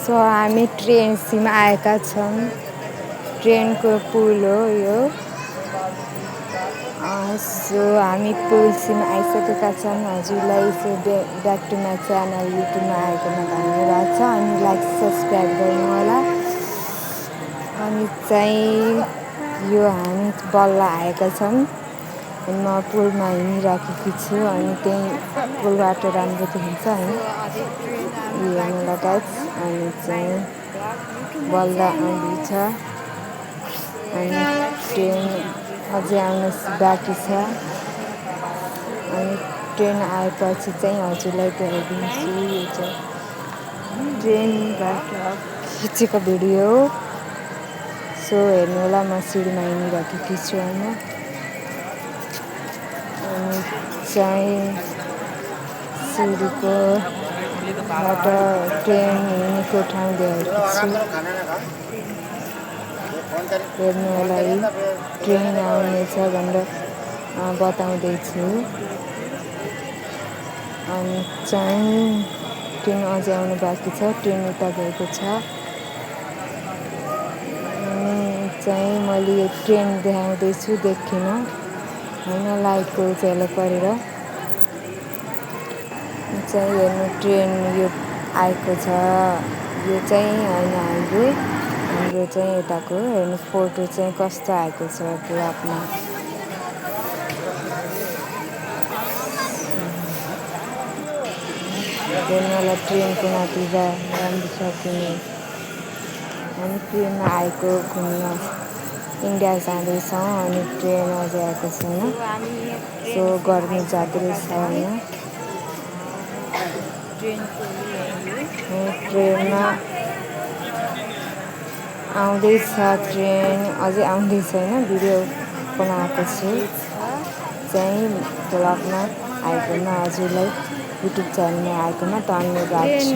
So हामी ट्रेनसिम आएका छौँ। ट्रेनको पुल हो यो। सो हामी पुलसिम आइसकेका छौँ। हजुरलाई so back to my channel युट्युबमा आएकोमा धन्यवाद छ अनि लाइक सब्सक्राइब गर्नु होला। अनि चाहिँ यो हामी बल्ल आएका छौँ। अनि म पुलमा हिँडिराखेकी छु अनि त्यही पुलबाट राम्रो देखिन्छ होइन यो हेर्नुलाई गाइस। अनि चाहिँ बल्ल आउँदैछ अनि ट्रेन अझै आउन बाँकी छ। अनि ट्रेन आएपछि चाहिँ हजुरलाई देखाइदिन्छु। यो चाहिँ ट्रेनबाट खिचेको भिडियो हो। सो हेर्नु होला। म सिँढीमा हिँडिराखेकी छु होइन। अनि चाहिँ सिँढीको बाट ट्रेन हिँडेको ठाउँ देखाएको छु। हेर्नु होला है ट्रेन आउनेछ भनेर बताउँदैछु। अनि चाहिँ ट्रेन अझै आउनु बाँकी छ। ट्रेन उता गएको छ। अनि चाहिँ मैले यो ट्रेन देखाउँदैछु देखिन होइन लाइटको उज्यालो परेर चाहिँ हेर्नु ट्रेन यो आएको छ। यो चाहिँ होइन हाम्रो चाहिँ यताको हेर्नु फोटो चाहिँ कस्तो आएको छ क्लबमा। हेर्नु होला ट्रेनको नतिजा राम्रो छ कि नै। हामी ट्रेनमा आएको घुम्न इन्डिया जाँदैछौँ अनि ट्रेन अझै आएको छैन। सो गर्मी जाँदो रहेछ होइन। ट्रेनमा आउँदैछ ट्रेन अझै आउँदैछ होइन। भिडियो बनाएको छु चाहिँ ब्लगमा आएकोमा हजुरलाई युट्युब च्यानलमा आएकोमा धन्यवाद छ।